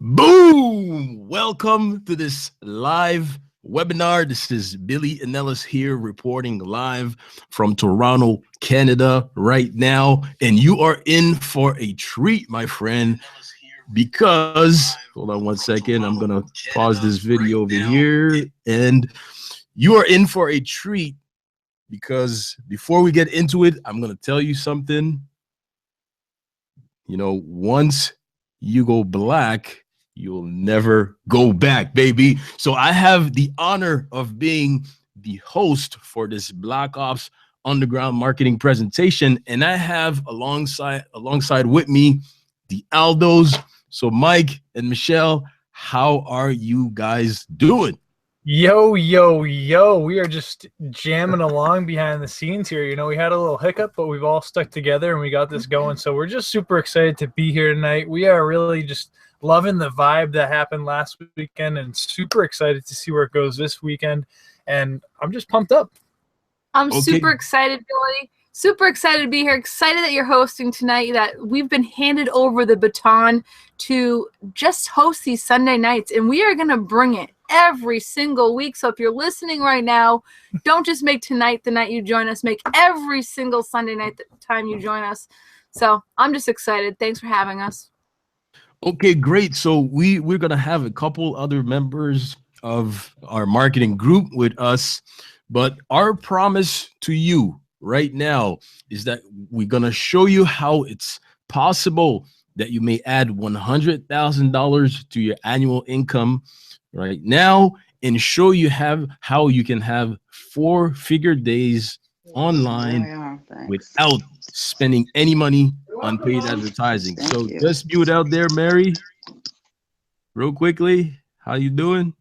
Boom! Welcome to this live webinar. This is Billy Anellis here reporting live from Toronto, Canada right now. And you are in for a treat, my friend, because, hold on one second, I'm going to pause this video over here. And you are in for a treat because before we get into it, I'm going to tell you something. You know, once you go black, you'll never go back, baby. So I have the honor of being the host for this Black Ops Underground Marketing presentation, and I have alongside with me the Aldos. So Mike and Michelle, how are you guys doing? Yo, yo, yo, we are just jamming along behind the scenes here. You know, we had a little hiccup, but we've all stuck together and we got this going. So we're just super excited to be here tonight. We are really just loving the vibe that happened last weekend and super excited to see where it goes this weekend. And I'm just pumped up. I'm super excited, Billy. Super excited to be here. Excited that you're hosting tonight, that we've been handed over the baton to just host these Sunday nights, and we are going to bring it every single week. So if you're listening right now, don't just make tonight the night you join us. Make every single Sunday night the time you join us. So I'm just excited. Thanks for having us. Okay, great. So we're going to have a couple other members of our marketing group with us, but our promise to you right now is that we're going to show you how it's possible that you may add $100,000 to your annual income right now and show you how you can have 4-figure days online without spending any money on paid advertising. So just mute out there, Mary, real quickly. How you doing?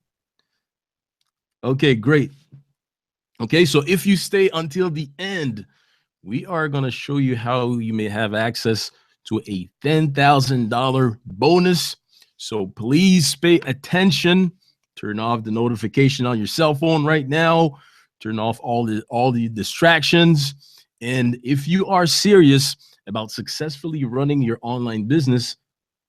Okay, great. Okay, so if you stay until the end, we are going to show you how you may have access to a $10,000 bonus. So please pay attention. Turn off the notification on your cell phone right now. Turn off all the distractions. And if you are serious about successfully running your online business,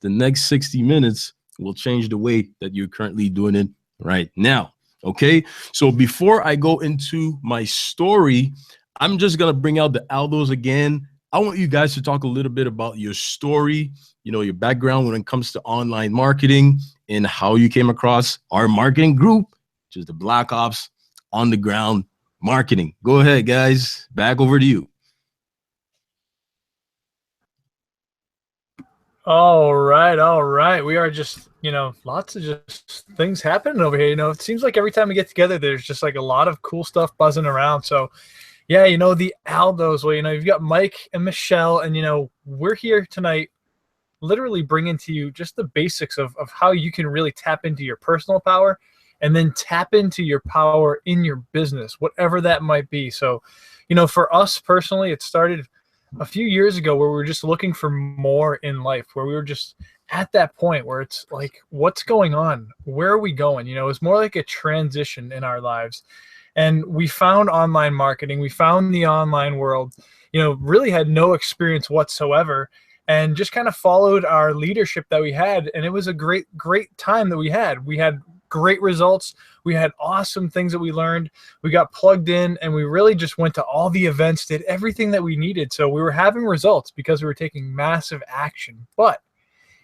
the next 60 minutes will change the way that you're currently doing it right now. Okay, so before I go into my story, I'm just gonna bring out the Aldos again. I want you guys to talk a little bit about your story, you know, your background when it comes to online marketing and how you came across our marketing group, which is the Black Ops Underground Marketing. Go ahead, guys. Back over to you. All right. We are just, you know, lots of just things happening over here. You know, it seems like every time we get together, there's just like a lot of cool stuff buzzing around. So yeah, you know, the Aldos, well, you know, you've got Mike and Michelle, and, you know, we're here tonight literally bringing to you just the basics of how you can really tap into your personal power and then tap into your power in your business, whatever that might be. So, you know, for us personally, it started a few years ago where we were just looking for more in life, where we were just at that point where it's like, what's going on? Where are we going? You know, it's more like a transition in our lives. And we found online marketing. We found the online world, you know, really had no experience whatsoever and just kind of followed our leadership that we had. And it was a great time that we had. We had great results. We had awesome things that we learned. We got plugged in and we really just went to all the events, did everything that we needed. So we were having results because we were taking massive action. But,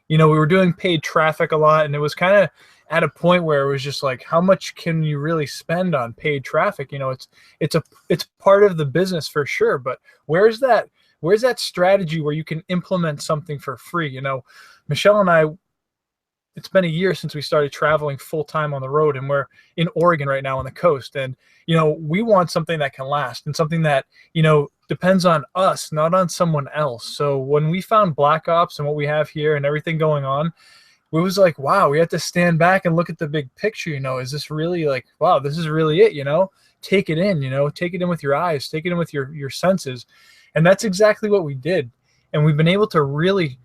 you know, we were doing paid traffic a lot, and it was kind of at a point where it was just like, how much can you really spend on paid traffic? You know, it's part of the business for sure, but where's that strategy where you can implement something for free? You know, Michelle and I, it's been a year since we started traveling full time on the road, and we're in Oregon right now on the coast. And, you know, we want something that can last and something that, you know, depends on us, not on someone else. So when we found Black Ops and what we have here and everything going on, it was like, wow, we had to stand back and look at the big picture. You know, is this really like, wow, this is really it, you know, take it in, you know, take it in with your eyes, take it in with your senses. And that's exactly what we did. And we've been able to really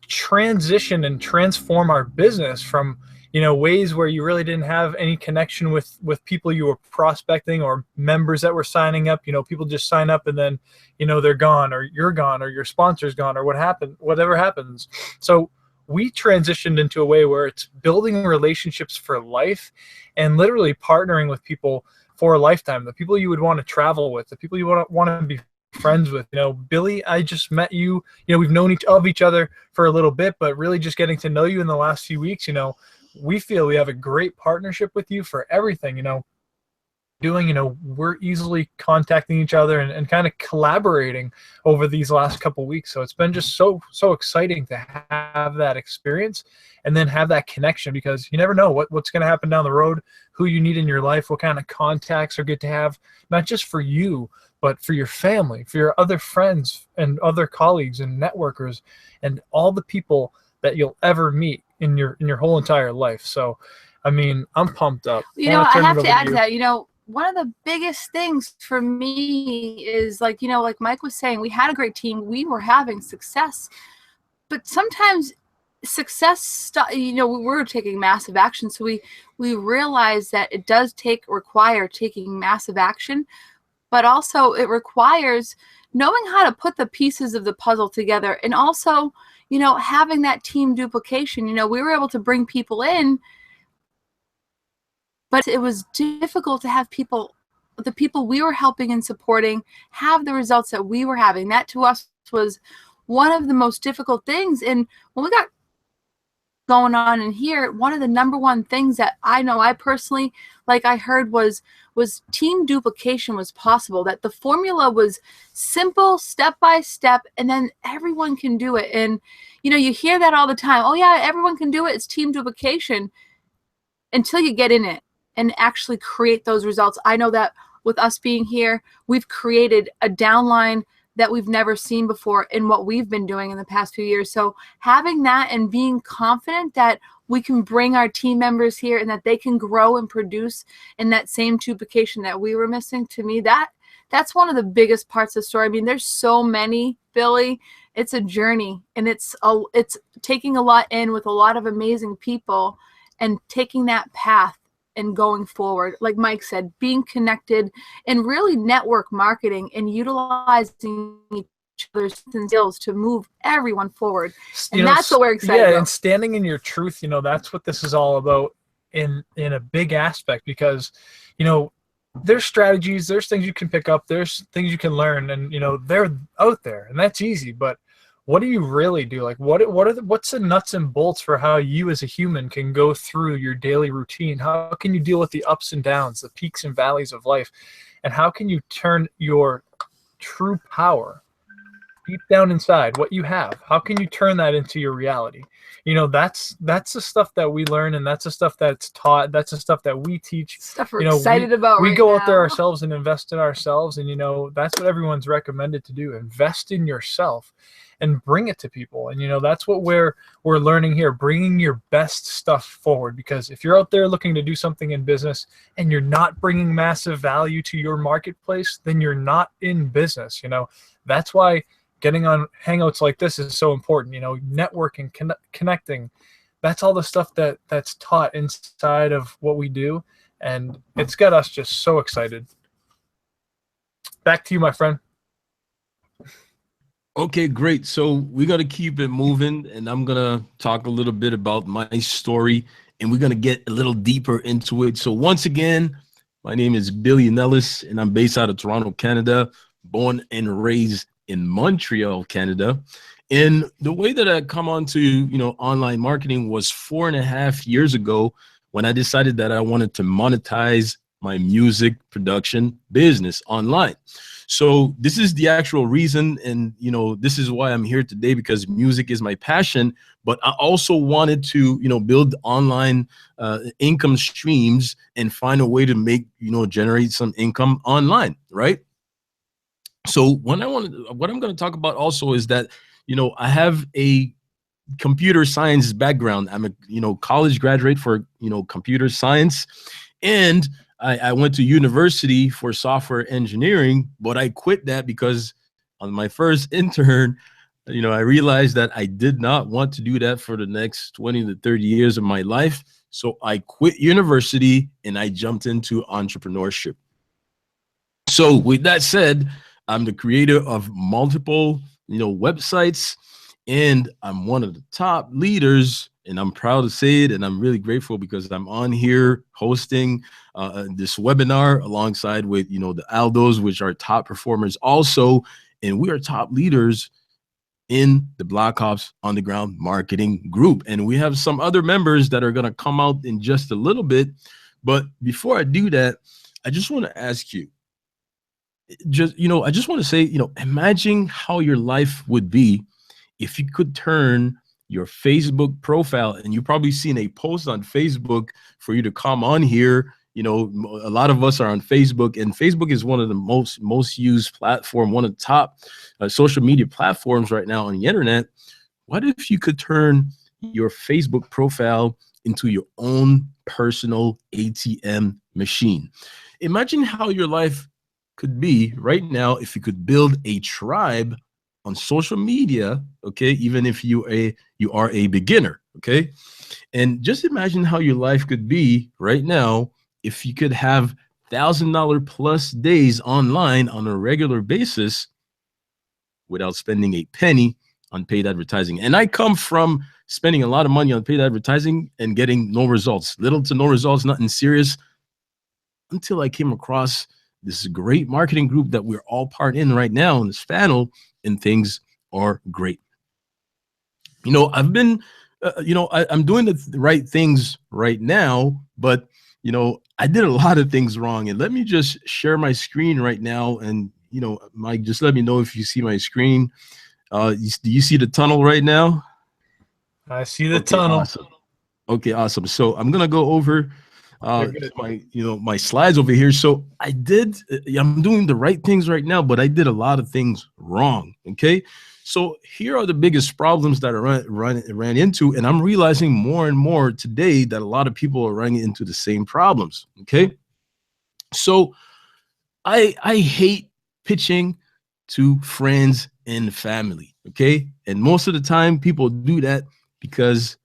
transition and transform our business from, you know, ways where you really didn't have any connection with people you were prospecting or members that were signing up. You know, people just sign up and then, you know, they're gone, or you're gone, or your sponsor's gone, or whatever happens. So we transitioned into a way where it's building relationships for life and literally partnering with people for a lifetime, the people you would want to travel with, the people you want to be friends with. You know, Billy, I just met you. You know, we've known each other for a little bit, but really just getting to know you in the last few weeks, you know, we feel we have a great partnership with you for everything, you know, you know, we're easily contacting each other and kind of collaborating over these last couple weeks. So it's been just so exciting to have that experience and then have that connection, because you never know what's going to happen down the road, who you need in your life, what kind of contacts are good to have, not just for you, but for your family, for your other friends and other colleagues and networkers and all the people that you'll ever meet in your whole entire life. So, I mean, I'm pumped up. You know, I have to add to that, you know, one of the biggest things for me is, like, you know, like Mike was saying, we had a great team. We were having success. But sometimes success, you know, we were taking massive action. So we realized that it does require taking massive action, but also it requires knowing how to put the pieces of the puzzle together. And also, you know, having that team duplication. You know, we were able to bring people in, but it was difficult to have the people we were helping and supporting, have the results that we were having. That to us was one of the most difficult things. And when we got going on in here, one of the number one things that I know I personally, like, I heard was team duplication was possible, that the formula was simple, step by step, and then everyone can do it. And, you know, you hear that all the time. Oh yeah, everyone can do it. It's team duplication, until you get in it and actually create those results. I know that with us being here, we've created a downline that we've never seen before in what we've been doing in the past few years. So having that and being confident that we can bring our team members here and that they can grow and produce in that same duplication that we were missing, to me, that's one of the biggest parts of the story. I mean, there's so many, Billy. It's a journey, and it's taking a lot in with a lot of amazing people and taking that path and going forward. Like Mike said, being connected and really network marketing and utilizing each other's skills to move everyone forward. And that's what we're excited about. Yeah, and standing in your truth, you know, that's what this is all about in a big aspect, because, you know, there's strategies, there's things you can pick up, there's things you can learn, and, you know, they're out there, and that's easy. But what do you really do? Like, what's the nuts and bolts for how you as a human can go through your daily routine? How can you deal with the ups and downs, the peaks and valleys of life? And how can you turn your true power deep down inside, what you have, how can you turn that into your reality? You know, that's the stuff that we learn, and that's the stuff that's taught. That's the stuff that we teach. Stuff we're excited about. We go out there ourselves and invest in ourselves, and, you know, that's what everyone's recommended to do. Invest in yourself and bring it to people. And, you know, that's what we're learning here, bringing your best stuff forward. Because if you're out there looking to do something in business and you're not bringing massive value to your marketplace, then you're not in business. You know, that's why getting on hangouts like this is so important. You know, networking, connecting, that's all the stuff that's taught inside of what we do. And it's got us just so excited. Back to you, my friend. Okay, great. So we got to keep it moving, and I'm going to talk a little bit about my story, and we're going to get a little deeper into it. So once again, my name is Billy Nellis, and I'm based out of Toronto, Canada, born and raised in Montreal, Canada. And the way that I come onto, you know, online marketing was 4.5 years ago, when I decided that I wanted to monetize my music production business online. So this is the actual reason, and, you know, this is why I'm here today, because music is my passion. But I also wanted to, you know, build online income streams and find a way to make, you know, generate some income online, right? So what I'm going to talk about also is that, you know, I have a computer science background. I'm a, you know, college graduate for, you know, computer science, and I went to university for software engineering, but I quit that because on my first intern, you know, I realized that I did not want to do that for the next 20 to 30 years of my life. So I quit university and I jumped into entrepreneurship. So with that said, I'm the creator of multiple, you know, websites, And I'm one of the top leaders, and I'm proud to say it. And I'm really grateful because I'm on here hosting this webinar alongside with, the Aldos, which are top performers also. And we are top leaders in the Black Ops Underground Marketing Group. And we have some other members that are going to come out in just a little bit. But before I do that, I just want to ask you, I just want to say, imagine how your life would be if you could turn your Facebook profile, and you've probably seen a post on Facebook for you to come on here. A lot of us are on Facebook, and Facebook is one of the most used platform, one of the top social media platforms right now on the internet. What if you could turn your Facebook profile into your own personal ATM machine? Imagine how your life could be right now if you could build a tribe on social media, okay, even if you are a beginner, okay? And just imagine how your life could be right now if you could have $1,000 plus days online on a regular basis without spending a penny on paid advertising. And I come from spending a lot of money on paid advertising and getting no results, little to no results, nothing serious, until I came across this great marketing group that we're all part in right now in this panel, and things are great. I've been, I'm doing the right things right now, but, I did a lot of things wrong. And let me just share my screen right now. And, Mike, just let me know if you see my screen. Do you see the tunnel right now? I see the tunnel. Awesome. Okay, awesome. So I'm going to go over my slides over here. So I'm doing the right things right now, but I did a lot of things wrong. Okay. So here are the biggest problems that I ran into. And I'm realizing more and more today that a lot of people are running into the same problems. Okay. So I hate pitching to friends and family. Okay. And most of the time people do that because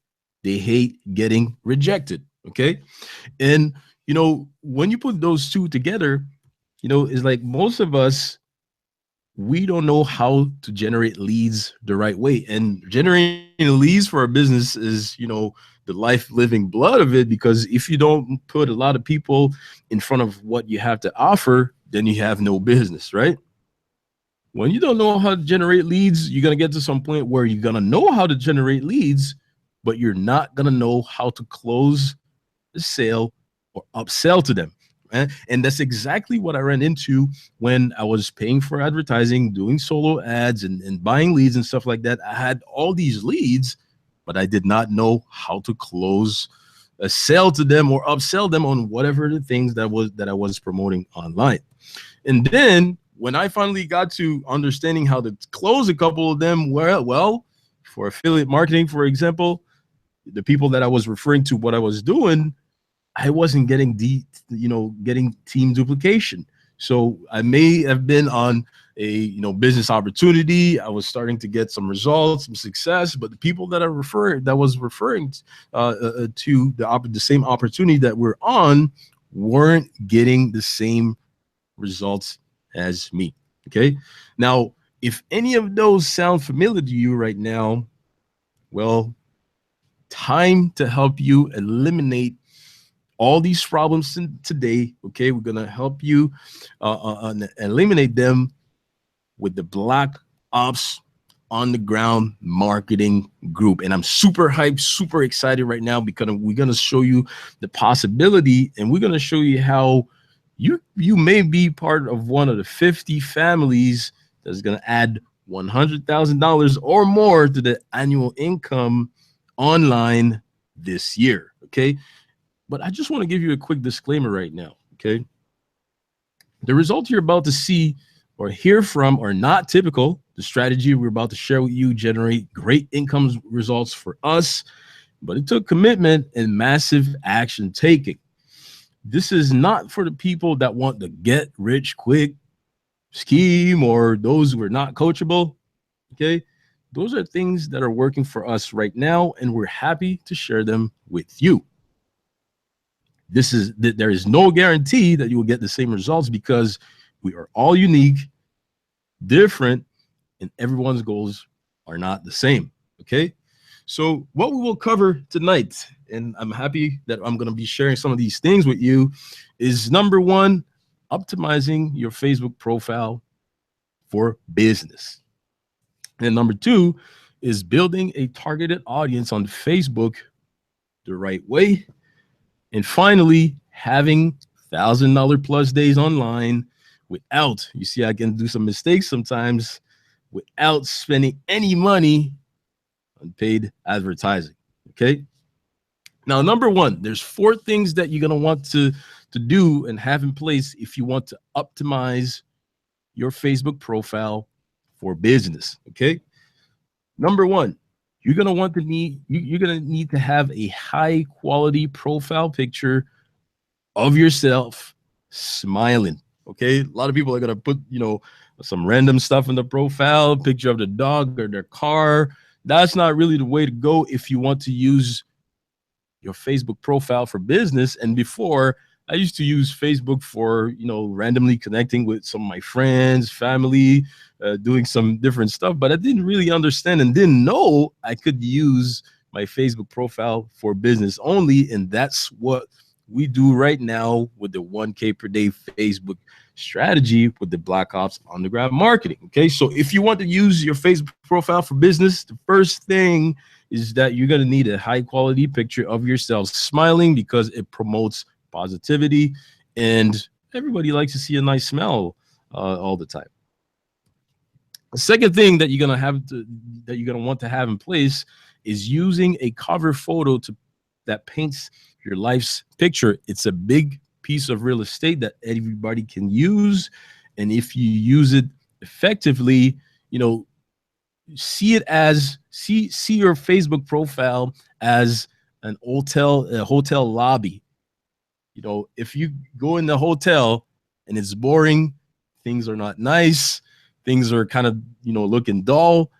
they hate getting rejected. Okay. And, when you put those two together, it's like most of us, we don't know how to generate leads the right way. And generating leads for a business is, the life living blood of it, because if you don't put a lot of people in front of what you have to offer, then you have no business, right? When you don't know how to generate leads, you're going to get to some point where you're going to know how to generate leads, but you're not going to know how to close the sale or upsell to them. And that's exactly what I ran into when I was paying for advertising, doing solo ads and buying leads and stuff like that. I had all these leads, but I did not know how to close a sale to them or upsell them on whatever the things that I was promoting online. And then when I finally got to understanding how to close a couple of them, well, for affiliate marketing, for example, the people that I was referring to what I was doing, I wasn't getting getting team duplication. So I may have been on a business opportunity. I was starting to get some results, some success, but the people that was referring to the same opportunity that we're on weren't getting the same results as me. Okay. Now, if any of those sound familiar to you right now, well, time to help you eliminate all these problems today. Okay, we're gonna help you eliminate them with the Black Ops Underground Marketing Group. And I'm super hyped, super excited right now, because we're gonna show you the possibility, and we're gonna show you how you may be part of one of the 50 families that's gonna add $100,000 or more to the annual income online this year. Okay. But I just want to give you a quick disclaimer right now, okay? The results you're about to see or hear from are not typical. The strategy we're about to share with you generate great income results for us, but it took commitment and massive action taking. This is not for the people that want the get rich quick scheme or those who are not coachable, okay? Those are things that are working for us right now, and we're happy to share them with you. There is no guarantee that you will get the same results, because we are all unique, different, and everyone's goals are not the same. Okay. So what we will cover tonight, and I'm happy that I'm going to be sharing some of these things with you, is number one, optimizing your Facebook profile for business. And number two is building a targeted audience on Facebook the right way. And finally, having $1,000 plus days online without, you see, I can do some mistakes sometimes, without spending any money on paid advertising. Okay. Now, number one, there's 4 things that you're going to want to do and have in place if you want to optimize your Facebook profile for business. Okay. Number one, you're going to want to you're going to need to have a high quality profile picture of yourself smiling. Okay. A lot of people are going to put, some random stuff in the profile, picture of the dog or their car. That's not really the way to go if you want to use your Facebook profile for business. And before, I used to use Facebook for, randomly connecting with some of my friends, family, doing some different stuff, but I didn't really understand and didn't know I could use my Facebook profile for business only. And that's what we do right now with the 1K per day Facebook strategy with the Black Ops Undergrad Marketing. Okay, so if you want to use your Facebook profile for business, the first thing is that you're going to need a high quality picture of yourself smiling, because it promotes positivity and everybody likes to see a nice smile all the time. The second thing that you're going to want to have in place is using a cover photo that paints your life's picture. It's a big piece of real estate that everybody can use, and if you use it effectively, see your Facebook profile as a hotel lobby. If you go in the hotel and it's boring, things are not nice, things are kind of looking dull,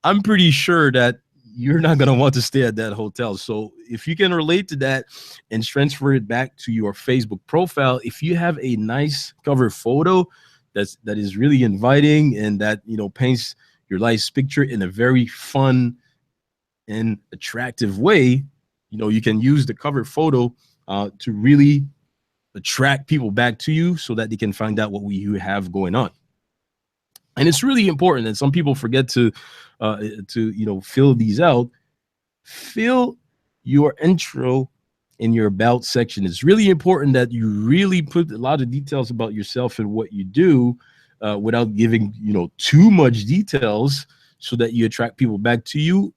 I'm pretty sure that you're not going to want to stay at that hotel. So if you can relate to that and transfer it back to your Facebook profile, if you have a nice cover photo that is really inviting and that paints your life's picture in a very fun and attractive way, you can use the cover photo to really attract people back to you so that they can find out what you have going on. And it's really important that some people forget to fill these out. Fill your intro in your about section. It's really important that you really put a lot of details about yourself and what you do without giving too much details, so that you attract people back to you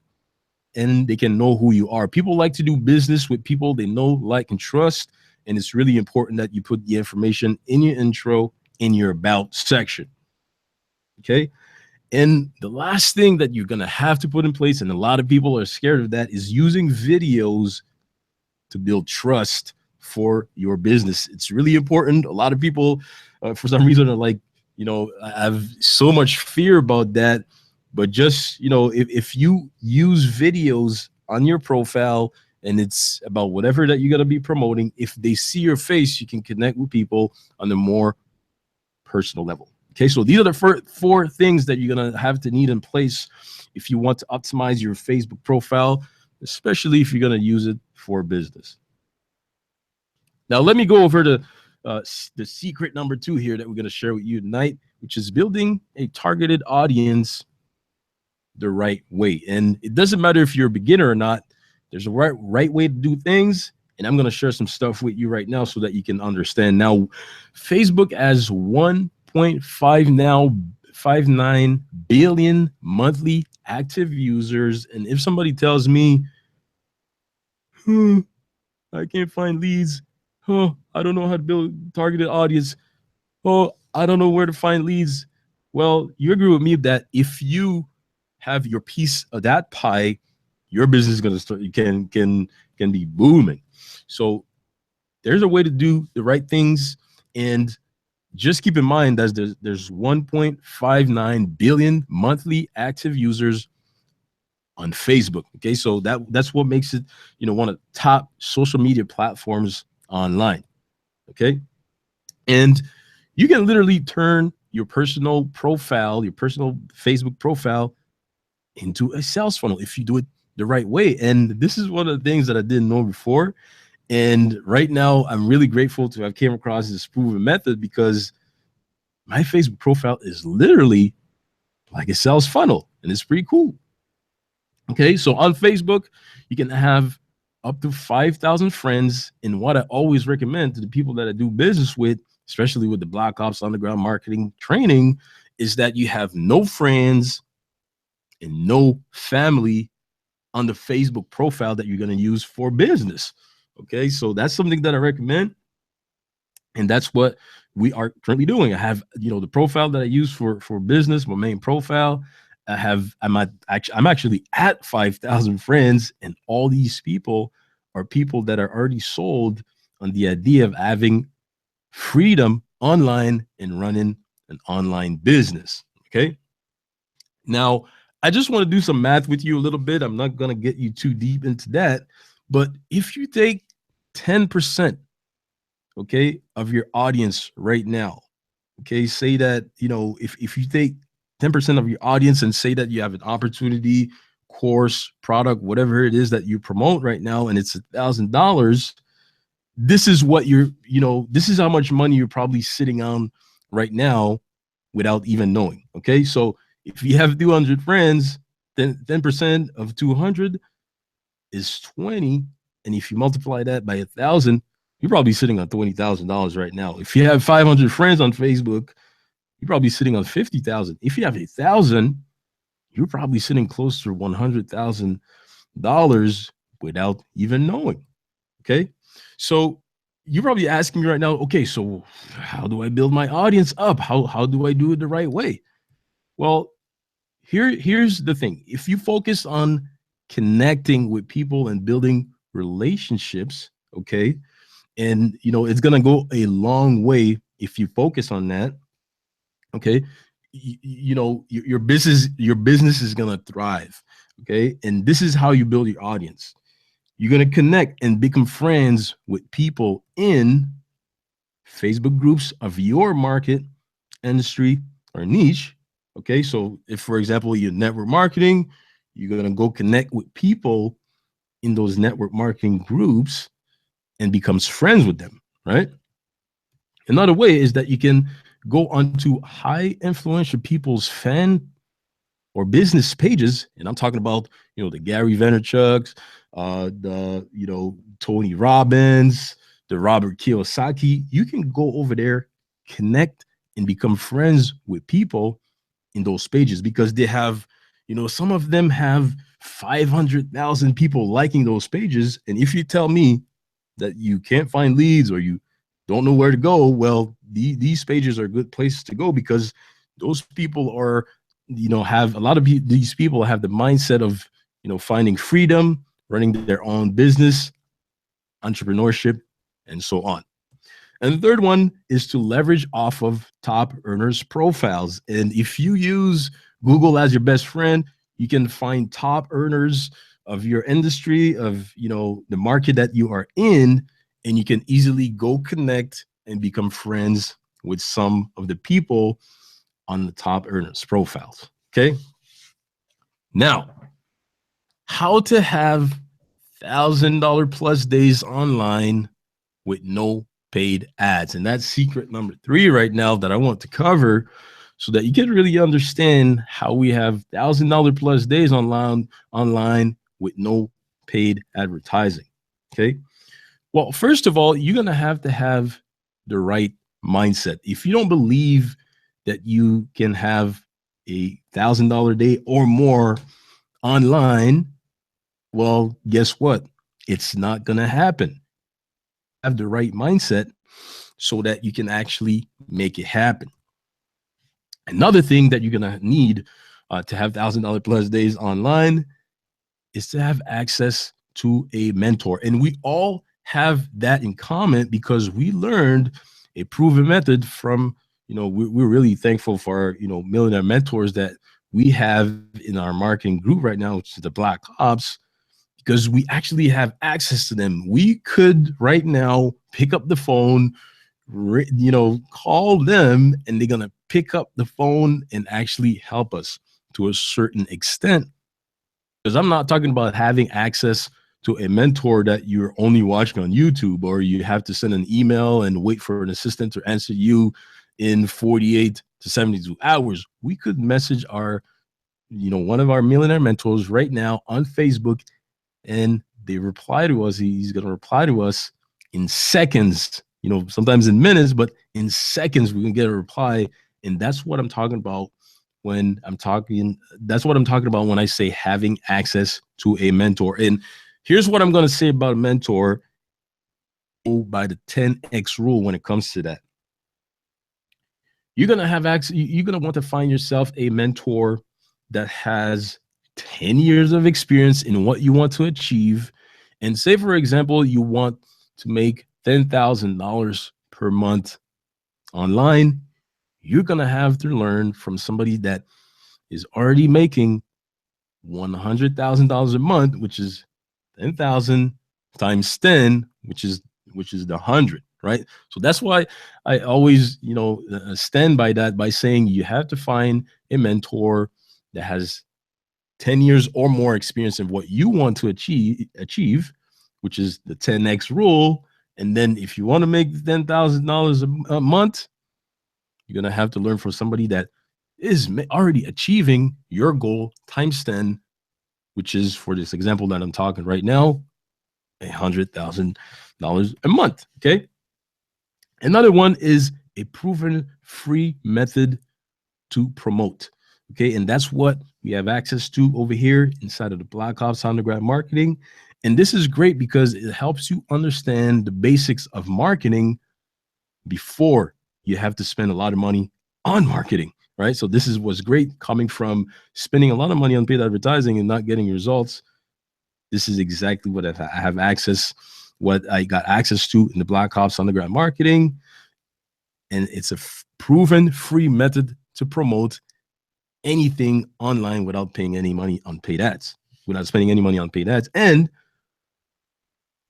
and they can know who you are. People like to do business with people they know, like, and trust. And it's really important that you put the information in your intro in your about section. Okay. And the last thing that you're going to have to put in place, and a lot of people are scared of that, is using videos to build trust for your business. It's really important. A lot of people, for some reason, are like, I have so much fear about that. But just, if you use videos on your profile and it's about whatever that you're going to be promoting, if they see your face, you can connect with people on a more personal level. Okay, so these are the 4 things that you're going to have to need in place if you want to optimize your Facebook profile, especially if you're going to use it for business. Now, let me go over to the secret number 2 here that we're going to share with you tonight, which is building a targeted audience the right way. And it doesn't matter if you're a beginner or not, there's a right way to do things. And I'm going to share some stuff with you right now so that you can understand. Now, Facebook has 1.59 billion monthly active users. And if somebody tells me, I can't find leads, I don't know how to build targeted audience, I don't know where to find leads. Well, you agree with me that if you have your piece of that pie, your business is going to start, can be booming. So there's a way to do the right things. And just keep in mind that there's 1.59 billion monthly active users on Facebook. Okay, so that's what makes it, one of the top social media platforms online. Okay, and you can literally turn your personal profile, your personal Facebook profile, into a sales funnel if you do it the right way. And this is one of the things that I didn't know before. And right now, I'm really grateful to have came across this proven method, because my Facebook profile is literally like a sales funnel, and it's pretty cool. Okay, so on Facebook, you can have up to 5,000 friends. And what I always recommend to the people that I do business with, especially with the Black Ops Underground Marketing Training, is that you have no friends and no family on the Facebook profile that you're going to use for business. Okay, so that's something that I recommend. And that's what we are currently doing. I have, the profile that I use for business, my main profile. I'm actually at 5,000 friends, and all these people are people that are already sold on the idea of having freedom online and running an online business. Okay. Now, I just want to do some math with you a little bit. I'm not going to get you too deep into that, but if you take 10%, okay, of your audience right now, okay, say that, if you take 10% of your audience and say that you have an opportunity, course, product, whatever it is that you promote right now, and it's $1,000, this is what this is how much money you're probably sitting on right now without even knowing. Okay, so if you have 200 friends, then 10% of 200 is 20, and if you multiply that by 1,000, you're probably sitting on $20,000 right now. If you have 500 friends on Facebook, you're probably sitting on 50,000. If you have 1,000, you're probably sitting close to $100,000 without even knowing. Okay, so you're probably asking me right now, okay, so how do I build my audience up? How do I do it the right way? Well, here's the thing. If you focus on connecting with people and building relationships, okay, and it's gonna go a long way if you focus on that. Okay, your business is gonna thrive. Okay, and this is how you build your audience. You're gonna connect and become friends with people in Facebook groups of your market, industry, or niche. Okay, so if, for example, you're network marketing, you're gonna go connect with people in those network marketing groups and becomes friends with them, right? Another way is that you can go onto high influential people's fan or business pages, and I'm talking about the Gary Vaynerchuk's, the Tony Robbins, the Robert Kiyosaki. You can go over there, connect, and become friends with people in those pages, because they have, some of them have 500,000 people liking those pages. And if you tell me that you can't find leads or you don't know where to go, well, these pages are good places to go, because those people are, have a lot of these people have the mindset of, finding freedom, running their own business, entrepreneurship, and so on. And the third one is to leverage off of top earners profiles. And if you use Google as your best friend, you can find top earners of your industry, of the market that you are in, and you can easily go connect and become friends with some of the people on the top earners profiles. Okay, now, how to have $1,000 plus days online with no paid ads. And that's secret number 3 right now that I want to cover, so that you can really understand how we have $1,000 plus days online with no paid advertising. Okay, well, first of all, you're gonna have to have the right mindset. If you don't believe that you can have a $1,000 day or more online, well, guess what? It's not gonna happen. Have the right mindset so that you can actually make it happen. Another thing that you're gonna need to have $1,000 plus days online is to have access to a mentor. And we all have that in common, because we learned a proven method from, we're really thankful for our, millionaire mentors that we have in our marketing group right now, which is the Black Ops, because we actually have access to them. We could right now pick up the phone, call them, and they're going to pick up the phone and actually help us to a certain extent Because I'm not talking about having access to a mentor that you're only watching on YouTube, or you have to send an email and wait for an assistant to answer you in 48 to 72 hours. We could message our, one of our millionaire mentors right now on Facebook, and they reply to us. He's going to reply to us in seconds, sometimes in minutes, but in seconds, we can get a reply. And that's what I'm talking about that's what I'm talking about when I say having access to a mentor. And here's what I'm going to say about a mentor by the 10x rule when it comes to that. You're going to have access. You're going to want to find yourself a mentor that has 10 years of experience in what you want to achieve. And say, for example, you want to make $10,000 per month online. You're going to have to learn from somebody that is already making $100,000 a month, which is 10,000 times 10, which is the 100, right? So that's why I always, stand by that, by saying you have to find a mentor that has 10 years or more experience in what you want to achieve, which is the 10x rule. And then if you want to make $10,000 a month, you're going to have to learn from somebody that is already achieving your goal times 10, which is, for this example that I'm talking right now, $100,000 a month. Okay. Another one is a proven free method to promote. Okay. And that's what we have access to over here inside of the Black Ops Underground Marketing. And this is great because it helps you understand the basics of marketing before you have to spend a lot of money on marketing, right? So this is what's great, coming from spending a lot of money on paid advertising and not getting results. This is exactly what what I got access to in the Black Ops Underground Marketing. And it's a proven free method to promote anything online without paying any money on paid ads, without spending any money on paid ads. And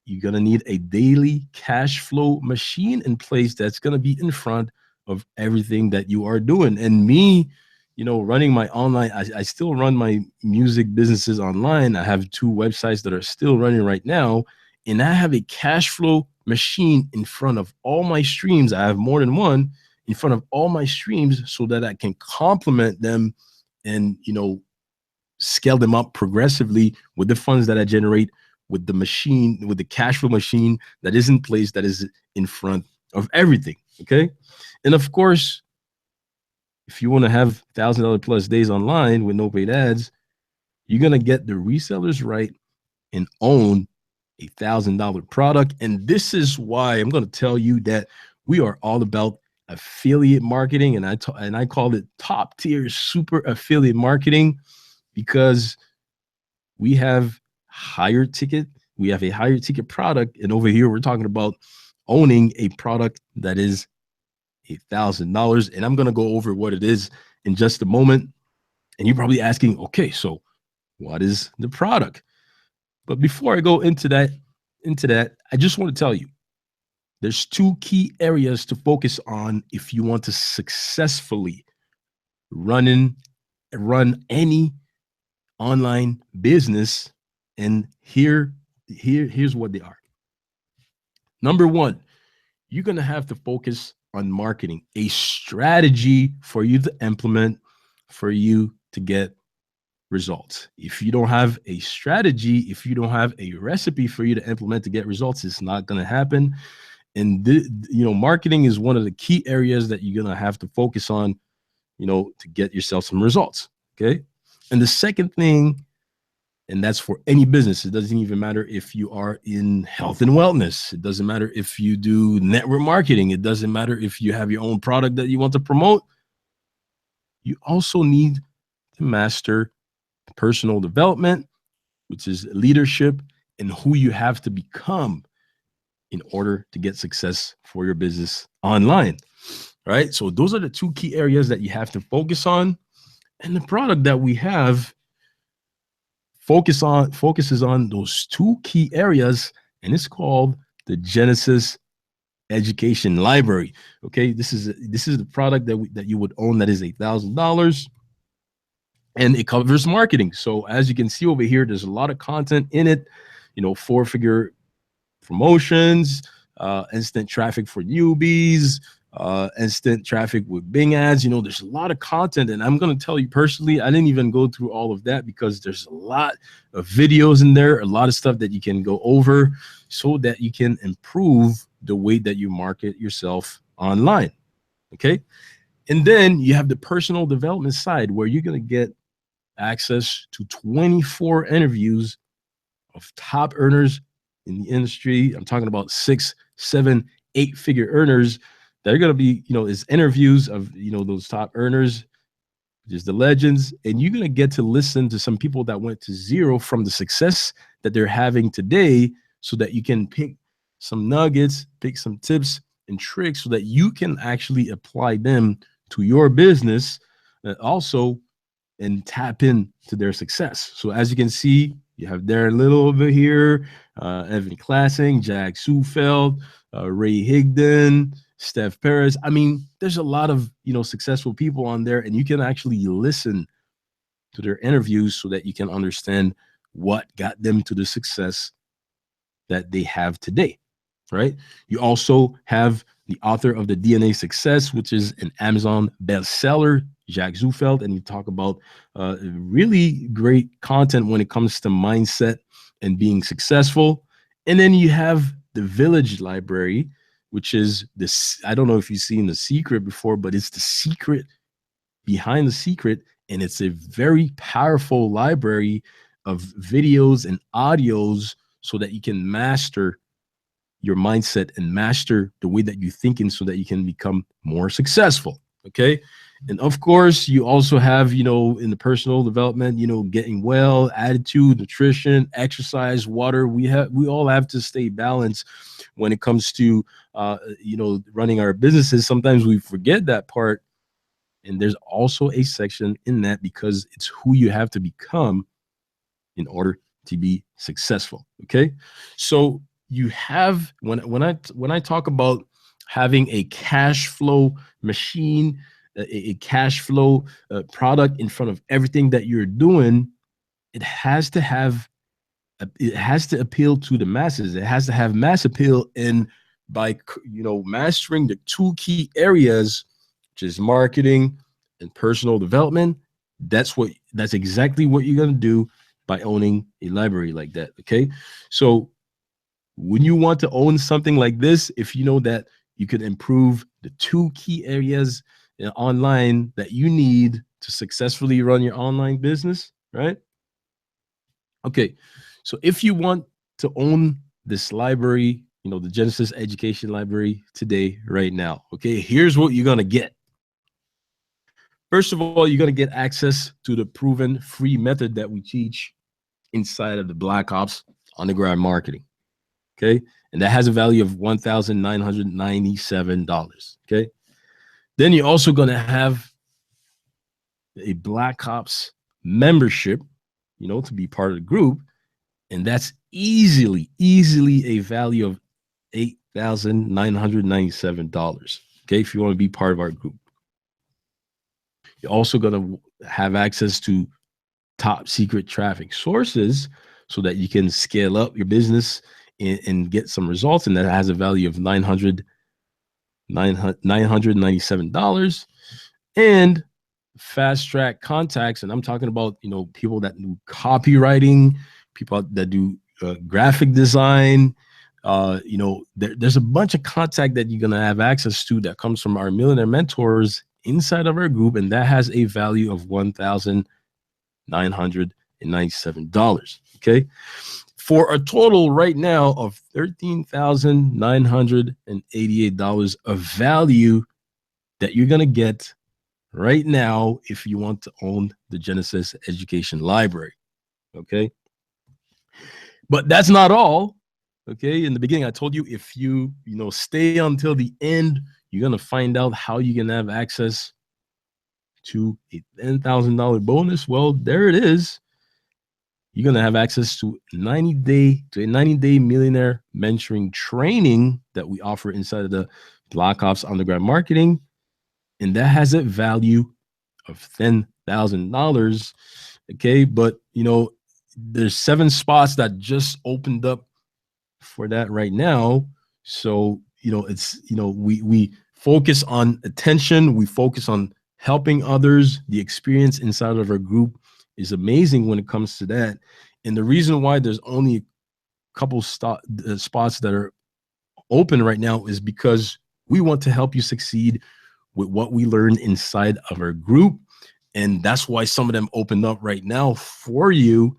you're going to need a daily cash flow machine in place that's going to be in front of everything that you are doing. And me, running my online, I still run my music businesses online. I have 2 websites that are still running right now. And I have a cash flow machine in front of all my streams. I have more than one in front of all my streams so that I can complement them and, scale them up progressively with the funds that I generate, with the machine, with the cash flow machine that is in place, that is in front of everything. Okay. And of course, if you want to have $1,000 plus days online with no paid ads, you're going to get the resellers right and own $1,000 product. And this is why I'm going to tell you that we are all about affiliate marketing. And I call it top tier super affiliate marketing, because we have we have a higher ticket product. And over here, we're talking about owning a product that is $1,000. And I'm going to go over what it is in just a moment. And you're probably asking, okay, so what is the product? But before I go into that, I just want to tell you, there's 2 key areas to focus on if you want to successfully run any online business. And here's what they are. Number 1, you're going to have to focus on marketing, a strategy for you to implement, for you to get results. If you don't have a strategy, if you don't have a recipe for you to implement to get results, it's not going to happen. And marketing is one of the key areas that you're going to have to focus on, to get yourself some results. Okay. And the second thing, and that's for any business, it doesn't even matter if you are in health and wellness. It doesn't matter if you do network marketing. It doesn't matter if you have your own product that you want to promote. You also need to master personal development, which is leadership, and who you have to become in order to get success for your business online. Right? So those are the 2 key areas that you have to focus on. And the product that we have focuses on those 2 key areas, and it's called the Genesis Education Library. Okay, this is the product that you would own, that is $1,000. and it covers marketing. So as you can see over here, there's a lot of content in it, 4-figure promotions, instant traffic for newbies, instant traffic with Bing ads. There's a lot of content, and I'm going to tell you personally, I didn't even go through all of that because there's a lot of videos in there, a lot of stuff that you can go over so that you can improve the way that you market yourself online. Okay. And then you have the personal development side where you're going to get access to 24 interviews of top earners in the industry. I'm talking about 6, 7, 8-figure earners that are going to be, is interviews of, those top earners, just the legends. And you're going to get to listen to some people that went to zero from the success that they're having today so that you can pick some nuggets, pick some tips and tricks so that you can actually apply them to your business also and tap into their success. So as you can see, you have Darren Little over here, Evan Classing, Jack Sufeld, Ray Higdon, Steph Paris. I mean, there's a lot of, successful people on there, and you can actually listen to their interviews so that you can understand what got them to the success that they have today, right? You also have the author of the DNA Success, which is an Amazon bestseller, Jack Zufeld, and you talk about really great content when it comes to mindset and being successful. And then you have the Village Library, which is this. I don't know if you've seen The Secret before, but it's the secret behind the secret, and it's a very powerful library of videos and audios so that you can master your mindset and master the way that you're thinking so that you can become more successful. Okay. And of course, you also have, in the personal development, getting well, attitude, nutrition, exercise, water. We all have to stay balanced when it comes to, running our businesses. Sometimes we forget that part. And there's also a section in that because it's who you have to become in order to be successful. Okay. So you have, when I talk about having a cash flow machine, a cash flow product in front of everything that you're doing, it has to appeal to the masses. It has to have mass appeal. And by, mastering the 2 key areas, which is marketing and personal development, that's exactly what you're going to do by owning a library like that. Okay. So when you want to own something like this, if you know that you could improve the 2 key areas online that you need to successfully run your online business, right? Okay, so if you want to own this library, the Genesis Education Library today, right now, okay, here's what you're going to get. First of all, you're going to get access to the proven free method that we teach inside of the Black Ops Underground Marketing. Okay, and that has a value of $1,997. Okay, then you're also going to have a Black Ops membership, to be part of the group, and that's easily a value of $8,997. Okay, if you want to be part of our group, you're also going to have access to top secret traffic sources so that you can scale up your business and get some results, and that has a value of $997. And fast track contacts, and I'm talking about people that do copywriting, people that do graphic design. There's a bunch of contact that you're gonna have access to that comes from our millionaire mentors inside of our group, and that has a value of $1,997. Okay, for a total right now of $13,988 of value that you're gonna get right now if you want to own the Genesis Education Library. Okay, but that's not all. Okay, in the beginning I told you if you stay until the end, you're gonna find out how you can have access to a $10,000 bonus. Well, there it is. You're gonna have access to a 90-day millionaire mentoring training that we offer inside of the Black Ops Underground Marketing, and that has a value of $10,000. $1,000. Okay, but there's 7 spots that just opened up for that right now. So it's we focus on attention, we focus on helping others. The experience inside of our group is amazing when it comes to that. And the reason why there's only a couple spots that are open right now is because we want to help you succeed with what we learned inside of our group. And that's why some of them opened up right now for you.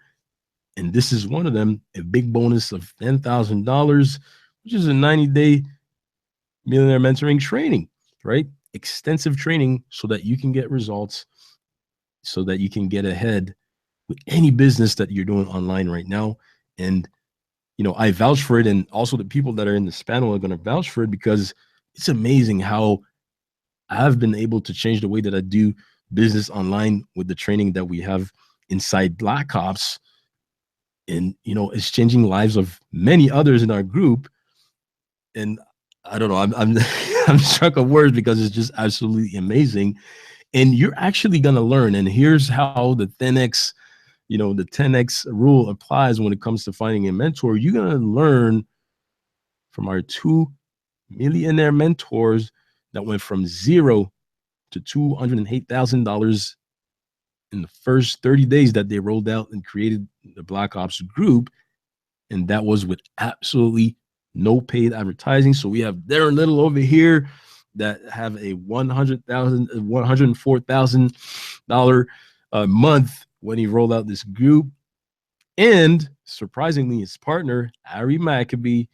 And this is one of them, a big bonus of $10,000, which is a 90-day millionaire mentoring training, right? Extensive training so that you can get results, so that you can get ahead with any business that you're doing online right now. And, I vouch for it. And also the people that are in this panel are going to vouch for it, because it's amazing how I've been able to change the way that I do business online with the training that we have inside Black Ops. And, it's changing lives of many others in our group. And I don't know, I'm I'm struck of words because it's just absolutely amazing. And you're actually going to learn. And here's how the 10X, the 10X rule applies when it comes to finding a mentor. You're going to learn from our 2 millionaire mentors that went from $0 to $208,000 in the first 30 days that they rolled out and created the Black Ops group. And that was with absolutely no paid advertising. So we have Darren Little over here that have a $104,000 a month when he rolled out this group. And surprisingly, his partner, Ari Maccabee,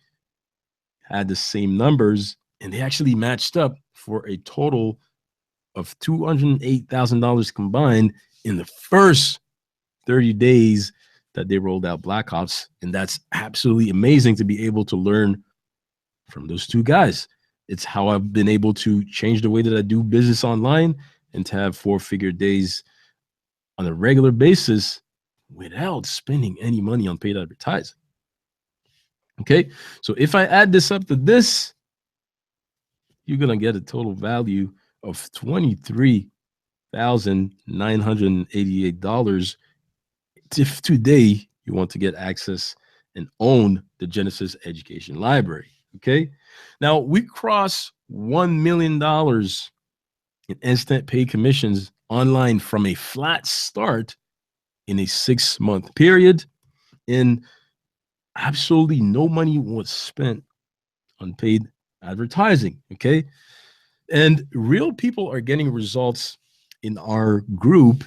had the same numbers, and they actually matched up for a total of $208,000 combined in the first 30 days that they rolled out Black Ops. And that's absolutely amazing to be able to learn from those 2 guys. It's how I've been able to change the way that I do business online and to have 4-figure days on a regular basis without spending any money on paid advertising. Okay, so if I add this up to this, you're going to get a total value of $23,988 if today you want to get access and own the Genesis Education Library. Okay, now we cross $1 million in instant pay commissions online from a flat start in a 6-month period, and absolutely no money was spent on paid advertising. Okay, and real people are getting results in our group,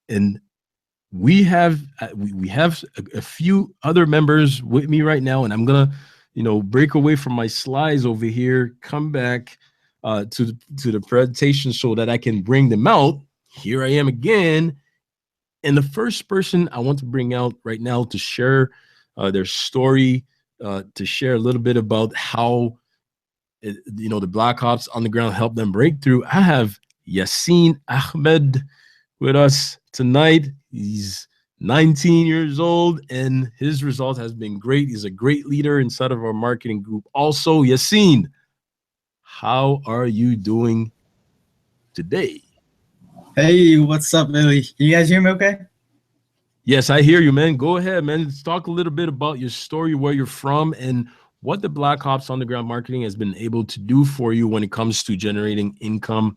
and we have a few other members with me right now, and I'm gonna break away from my slides over here, come back to the presentation so that I can bring them out. Here I am again, and the first person I want to bring out right now to share their story, to share a little bit about how the Black Ops on the ground helped them break through. I have Yassine Ahmed with us tonight. He's 19 years old, and his result has been great. He's a great leader inside of our marketing group. Also, Yassine, how are you doing today? Hey, what's up, Billy? Can you guys hear me okay? Yes, I hear you, man. Go ahead, man. Let's talk a little bit about your story, where you're from, and what the Black Ops on the ground marketing has been able to do for you when it comes to generating income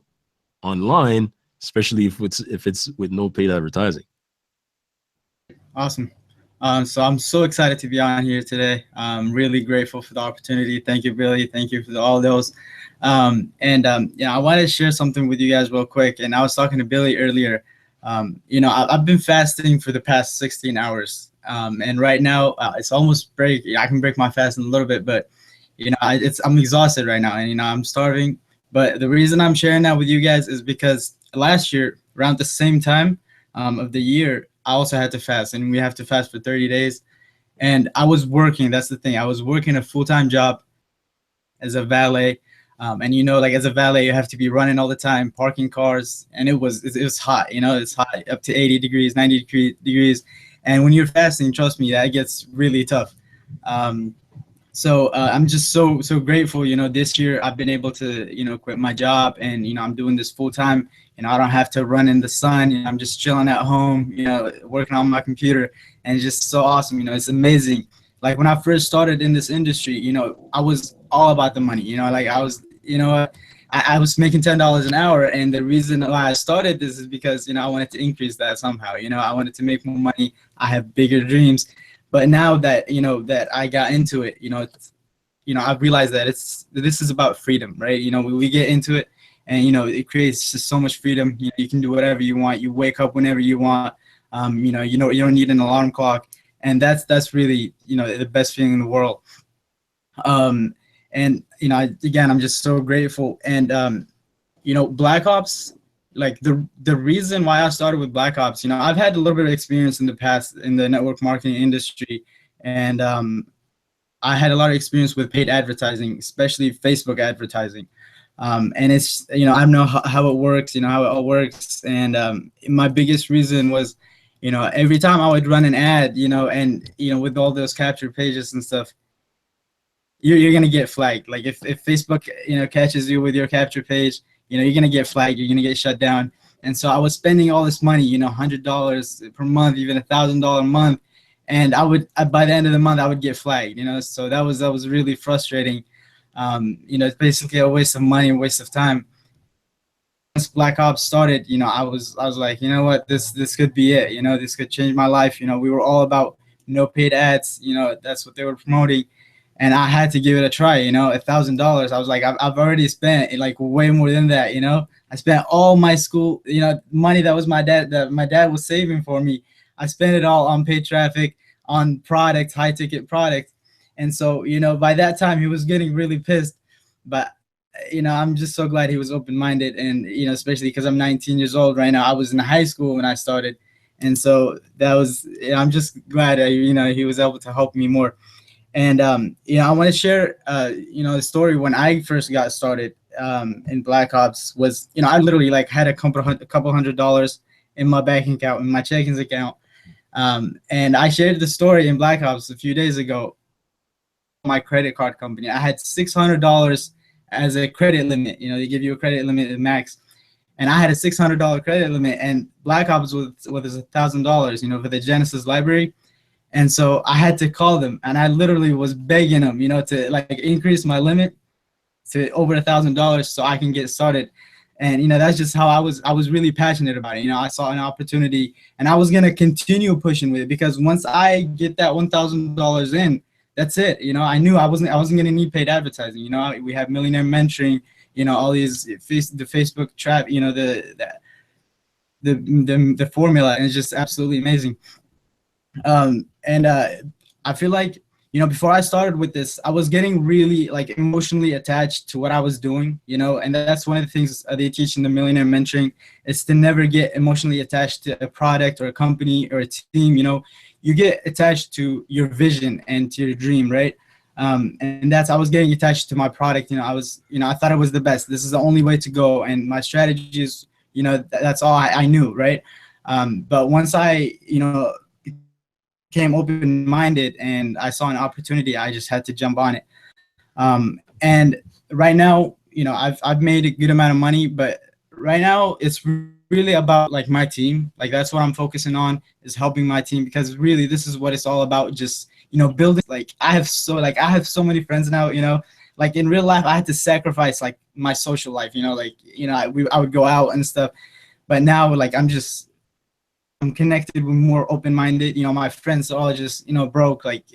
online, especially if it's with no paid advertising. Awesome. So I'm so excited to be on here today. I'm really grateful for the opportunity. Thank you, Billy. Thank you for all those. I wanted to share something with you guys real quick. And I was talking to Billy earlier. I've been fasting for the past 16 hours. And right now it's almost break. I can break my fast in a little bit, but I'm exhausted right now, and I'm starving. But the reason I'm sharing that with you guys is because last year, around the same time of the year, I also had to fast, and we have to fast for 30 days. And I was working. That's the thing. I was working a full-time job as a valet. As a valet, you have to be running all the time, parking cars, and it was hot. It's hot, up to 80 degrees, 90 degrees. And when you're fasting, trust me, that gets really tough. So I'm just so grateful. This year I've been able to, quit my job, and, I'm doing this full time, I don't have to run in the sun. I'm just chilling at home, working on my computer, and it's just so awesome. It's amazing. Like when I first started in this industry, I was all about the money. Like I was, I was making $10 an hour, and the reason why I started this is because I wanted to increase that somehow. I wanted to make more money. I have bigger dreams, but now that that I got into it, I've realized that this is about freedom, right? We get into it, and it creates just so much freedom. You can do whatever you want. You wake up whenever you want. You don't need an alarm clock, and that's really the best feeling in the world. And again, I'm just so grateful. And Black Ops, like the reason why I started with Black Ops, I've had a little bit of experience in the past in the network marketing industry, and I had a lot of experience with paid advertising, especially Facebook advertising. And it's, I don't know how it works, how it all works. And my biggest reason was, every time I would run an ad, and, with all those capture pages and stuff, you're going to get flagged. Like if Facebook, catches you with your capture page, you're going to get flagged, you're going to get shut down. And so I was spending all this money, $100 per month, even $1,000 a month. And by the end of the month, I would get flagged, so that was really frustrating. It's basically a waste of money, a waste of time. Once Black Ops started, I was like, you know what, this could be it. This could change my life. We were all about no paid ads. That's what they were promoting, and I had to give it a try. $1,000. I was like, I've already spent like way more than that. I spent all my school, money that was my dad was saving for me. I spent it all on paid traffic, on products, high ticket products. And so, by that time he was getting really pissed, but, I'm just so glad he was open-minded. And, especially because I'm 19 years old right now. I was in high school when I started. And so I'm just glad, he was able to help me more. And, I want to share, the story when I first got started in Black Ops was, I literally like had a couple $100 in my bank account, in my checkings account. And I shared the story in Black Ops a few days ago. My credit card company, I had $600 as a credit limit. They give you a credit limit at max, and I had a $600 credit limit. And Black Ops was $1,000, for the Genesis library. And so I had to call them, and I literally was begging them, to like increase my limit to over $1,000 so I can get started. And that's just how I was really passionate about it. I saw an opportunity, and I was gonna continue pushing with it, because once I get that $1,000 in, that's it. I knew I wasn't gonna need paid advertising. We have Millionaire Mentoring, all these the Facebook trap, the formula, and it's just absolutely amazing. And I feel like, before I started with this, I was getting really like emotionally attached to what I was doing, and that's one of the things they teach in the Millionaire Mentoring, is to never get emotionally attached to a product or a company or a team. You get attached to your vision and to your dream, right? And I was getting attached to my product. I thought it was the best. This is the only way to go, and my strategy is, that's all I knew, right? But once I, became open-minded and I saw an opportunity, I just had to jump on it. And right now, I've made a good amount of money, but right now it's really about like my team. Like that's what I'm focusing on, is helping my team, because really this is what it's all about. Just, building. Like I have so many friends now, like in real life I had to sacrifice like my social life, I would go out and stuff, but now like I'm connected with more open-minded. My friends are all just broke, like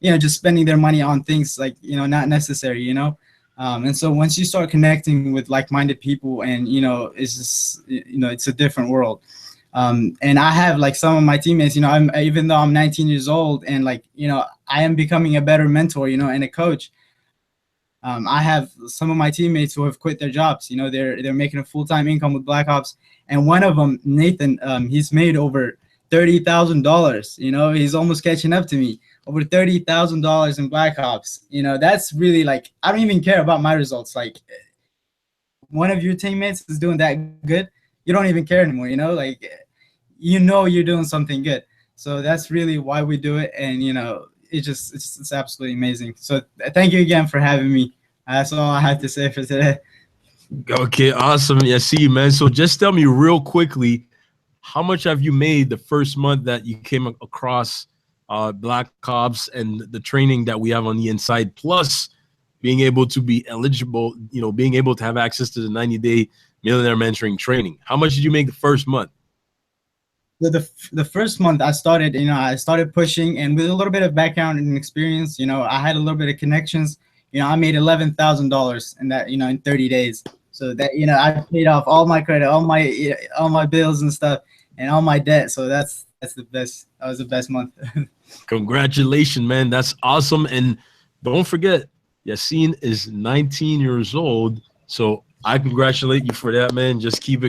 just spending their money on things like not necessary. And so once you start connecting with like-minded people, and it's just it's a different world. And I have like some of my teammates, even though I'm 19 years old, and like I am becoming a better mentor, and a coach. I have some of my teammates who have quit their jobs. They're making a full-time income with Black Ops. And one of them, Nathan, he's made over $30,000. He's almost catching up to me. Over $30,000 in Black Ops. That's really like, I don't even care about my results. Like, one of your teammates is doing that good, you don't even care anymore. Like, you're doing something good. So that's really why we do it. And it's absolutely amazing. So thank you again for having me. That's all I have to say for today. Okay, awesome. Yeah, see you, man. So just tell me real quickly, how much have you made the first month that you came across Black Ops and the training that we have on the inside, plus being able to be eligible, being able to have access to the 90-day millionaire mentoring training? How much did you make the first month? The first month I started pushing, and with a little bit of background and experience, I had a little bit of connections. I made $11,000 in that, in 30 days. So that, I paid off all my credit, all my bills and stuff, and all my debt. So that's the best. That was the best month. Congratulations, man. That's awesome. And don't forget, Yassine is 19 years old. So I congratulate you for that, man. Just keep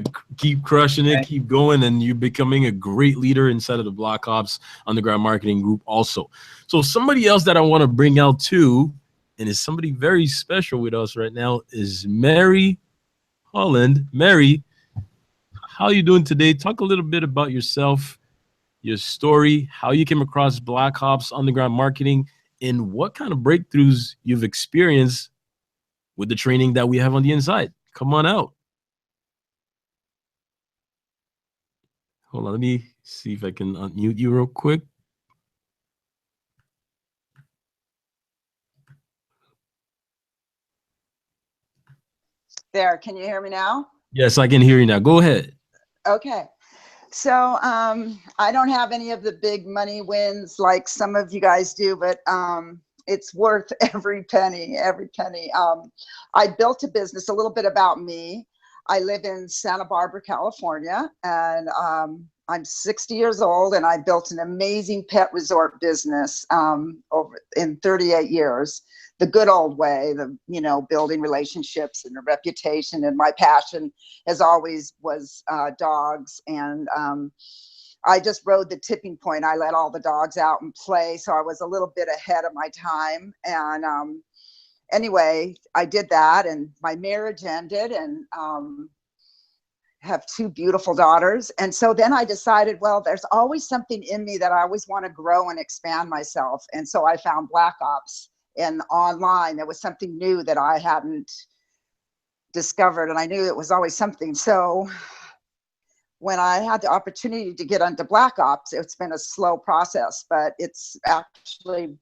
crushing it, keep going, and you're becoming a great leader inside of the Black Ops Underground Marketing Group also. So somebody else that I want to bring out too, and is somebody very special with us right now, is Mary Holland. Mary, how are you doing today? Talk a little bit about yourself, your story, how you came across Black Ops Underground Marketing, and what kind of breakthroughs you've experienced with the training that we have on the inside. Come on out. Hold on, let me see if I can unmute you real quick. There, can you hear me now? Yes, I can hear you now. Go ahead. Okay. So I don't have any of the big money wins like some of you guys do, but it's worth every penny, every penny. I built a business, a little bit about me. I live in Santa Barbara, California, and I'm 60 years old, and I built an amazing pet resort business over in 38 years. The good old way, building relationships and a reputation. And my passion, as always, was dogs. And I just rode the tipping point. I let all the dogs out and play, so I was a little bit ahead of my time. And anyway, I did that, and my marriage ended, and have two beautiful daughters. And so then I decided, well, there's always something in me that I always want to grow and expand myself. And so I found Black Ops. And online, there was something new that I hadn't discovered, and I knew it was always something. So when I had the opportunity to get onto Black Ops, it's been a slow process, but it's actually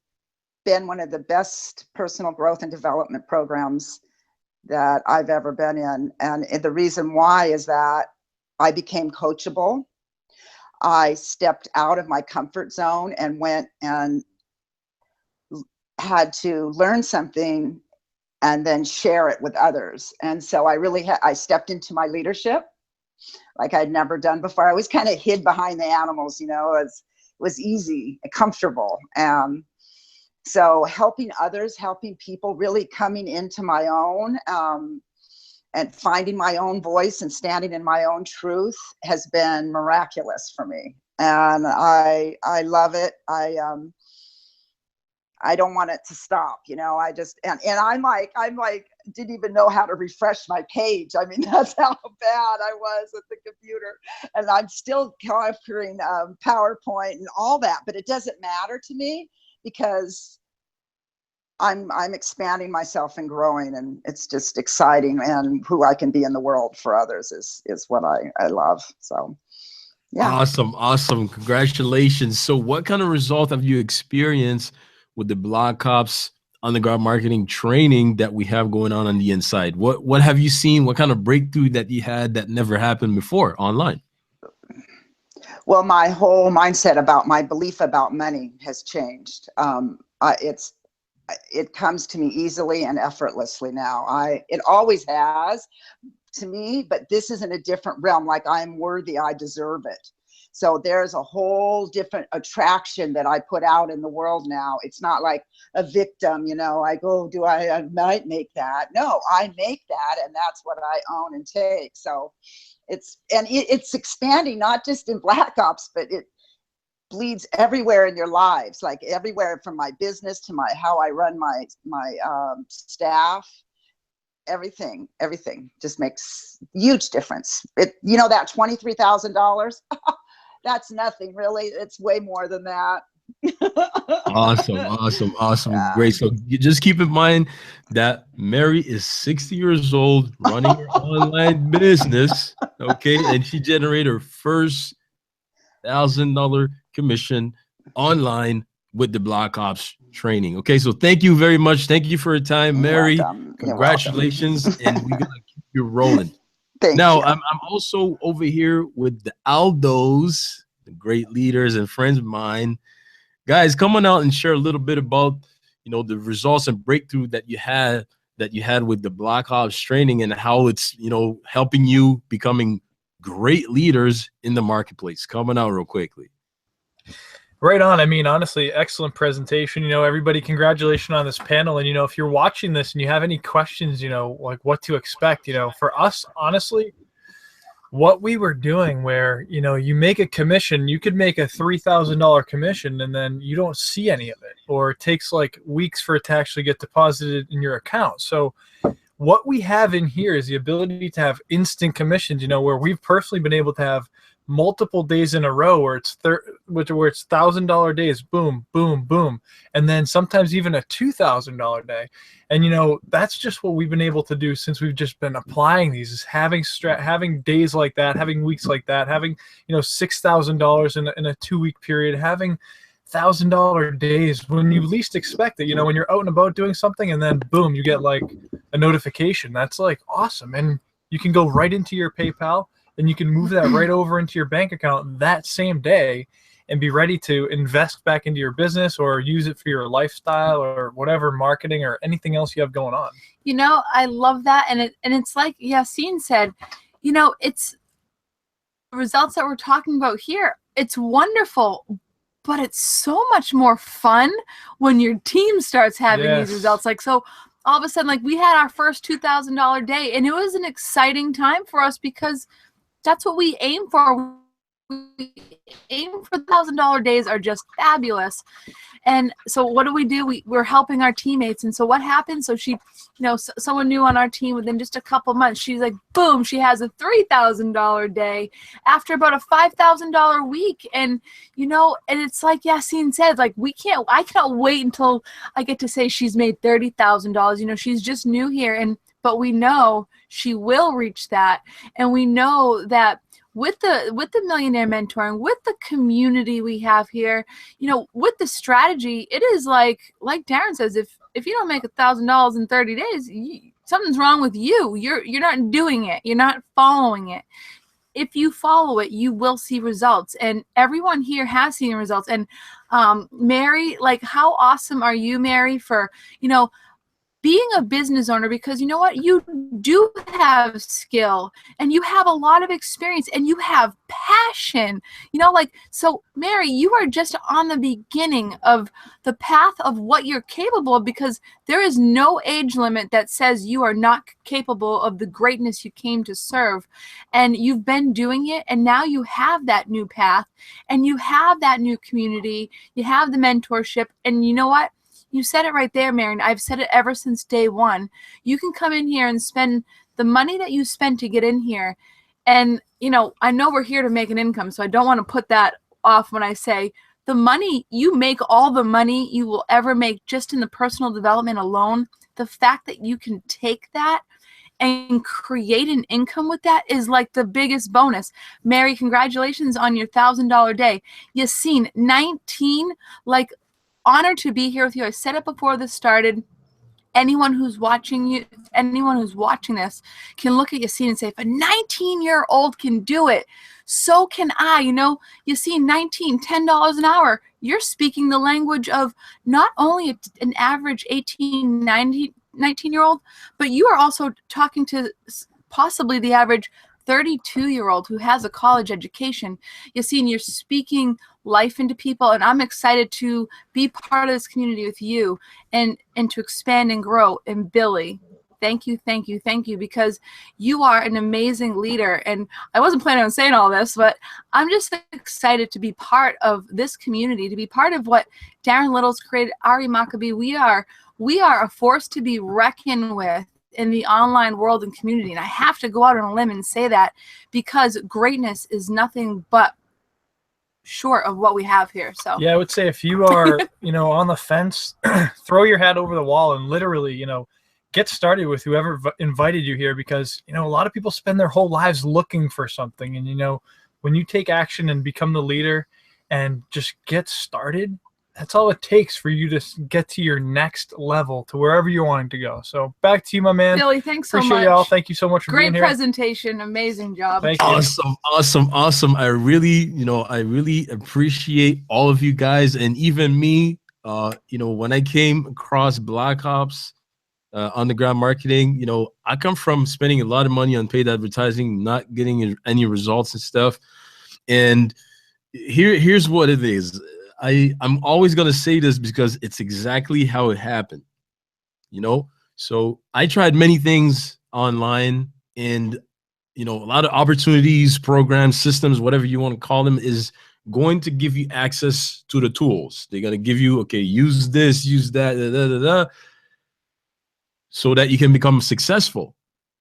been one of the best personal growth and development programs that I've ever been in. And the reason why is that I became coachable. I stepped out of my comfort zone and went and had to learn something and then share it with others. And so I stepped into my leadership like I'd never done before. I was kind of hid behind the animals, it was easy and comfortable. So helping others, helping people, really coming into my own and finding my own voice and standing in my own truth has been miraculous for me. And I love it. I don't want it to stop, I just, and I'm like, didn't even know how to refresh my page. I mean, that's how bad I was with the computer. And I'm still conquering PowerPoint and all that, but it doesn't matter to me because I'm expanding myself and growing, and it's just exciting. And who I can be in the world for others is what I love. So, yeah. Awesome. Congratulations. So what kind of result have you experienced with the Black Ops Underground Marketing training that we have going on the inside? What have you seen? What kind of breakthrough that you had that never happened before online? Well, my whole mindset about my belief about money has changed. It comes to me easily and effortlessly now. It always has to me, but this is in a different realm. Like, I'm worthy, I deserve it. So there's a whole different attraction that I put out in the world now. It's not like a victim, I go, I might make that. No, I make that, and that's what I own and take. So it's expanding, not just in Black Ops, but it bleeds everywhere in your lives, like everywhere from my business to how I run my staff. Everything just makes huge difference. That $23,000, that's nothing really. It's way more than that. Awesome. Yeah. Great. So you just keep in mind that Mary is 60 years old, running her online business. Okay. And she generated her first $1,000 commission online with the Black Ops training. Okay. So thank you very much. Thank you for your time, You're Mary. welcome. You're welcome. Congratulations. And we're going to keep you rolling. Thank Now, you. I'm also over here with the Aldos, the great leaders and friends of mine. Guys, come on out and share a little bit about, the results and breakthrough that you had with the Black Ops training and how it's, helping you becoming great leaders in the marketplace. Coming out real quickly. Right on. I mean, honestly, excellent presentation. Everybody, congratulations on this panel. And, if you're watching this and you have any questions, like what to expect, for us, honestly, what we were doing where, you make a commission, you could make a $3,000 commission and then you don't see any of it, or it takes like weeks for it to actually get deposited in your account. So what we have in here is the ability to have instant commissions, where we've personally been able to have multiple days in a row where it's $1,000 days, boom, boom, boom, and then sometimes even a $2,000 day. And that's just what we've been able to do since we've just been applying these, is having days like that, having weeks like that, having $6,000 in a 2-week period, having $1,000 days when you least expect it. When you're out and about doing something, and then boom, you get like a notification. That's like awesome, and you can go right into your PayPal. And you can move that right over into your bank account that same day and be ready to invest back into your business or use it for your lifestyle or whatever marketing or anything else you have going on. I love that. And it's like Yassine said, it's the results that we're talking about here. It's wonderful, but it's so much more fun when your team starts having these results. Like, so all of a sudden, like we had our first $2,000 day, and it was an exciting time for us because that's what we aim for. We aim for $1,000 days are just fabulous. And so what do? We're helping our teammates. And so what happened? So she, someone new on our team, within just a couple months, she's like, boom, she has a $3,000 day after about a $5,000 week. And, and it's like Yassine said, like, I cannot wait until I get to say she's made $30,000. She's just new here. But we know she will reach that. And we know that with the Millionaire Mentoring, with the community we have here, with the strategy, it is like Darren says, if you don't make $1,000 in 30 days, something's wrong with you. You're not doing it. You're not following it. If you follow it, you will see results. And everyone here has seen results. And Mary, like, how awesome are you, Mary, for, being a business owner, because you know what, you do have skill and you have a lot of experience and you have passion, so Mary, you are just on the beginning of the path of what you're capable of, because there is no age limit that says you are not capable of the greatness you came to serve. And you've been doing it, and now you have that new path and you have that new community, you have the mentorship. And you know what? You said it right there, Marion. I've said it ever since day one. You can come in here and spend the money that you spend to get in here. And, I know we're here to make an income, so I don't want to put that off when I say the money, you make all the money you will ever make just in the personal development alone. The fact that you can take that and create an income with that is like the biggest bonus. Mary, congratulations on your $1,000 day. Yassine, 19, like, honored to be here with you. I said it before this started. Anyone who's watching this can look at Yassine and say, if a 19-year-old can do it, so can I. Yassine, 19, $10 an hour. You're speaking the language of not only an average 18, 19-year-old, but you are also talking to possibly the average 32-year-old who has a college education. Yassine, you're speaking life into people, and I'm excited to be part of this community with you and to expand and grow. And Billy, thank you, because you are an amazing leader. And I wasn't planning on saying all this, but I'm just excited to be part of this community, to be part of what Darren Little's created, Ari Maccabee. We are a force to be reckoned with in the online world and community. And I have to go out on a limb and say that, because greatness is nothing but short of what we have here. So yeah, I would say if you are, on the fence, throw your hat over the wall and literally, get started with whoever invited you here, because, a lot of people spend their whole lives looking for something. And, when you take action and become the leader and just get started, that's all it takes for you to get to your next level, to wherever you're wanting to go. So back to you, my man. Billy, thanks so much. Appreciate y'all. Thank you so much for being here. Great presentation. Amazing job. Thank you. Awesome. I really appreciate all of you guys, and even me. When I came across Black Ops underground marketing, I come from spending a lot of money on paid advertising, not getting any results and stuff. And here's what it is. I'm always going to say this because it's exactly how it happened, So I tried many things online, and, a lot of opportunities, programs, systems, whatever you want to call them, is going to give you access to the tools. They're going to give you, okay, use this, use that, so that you can become successful.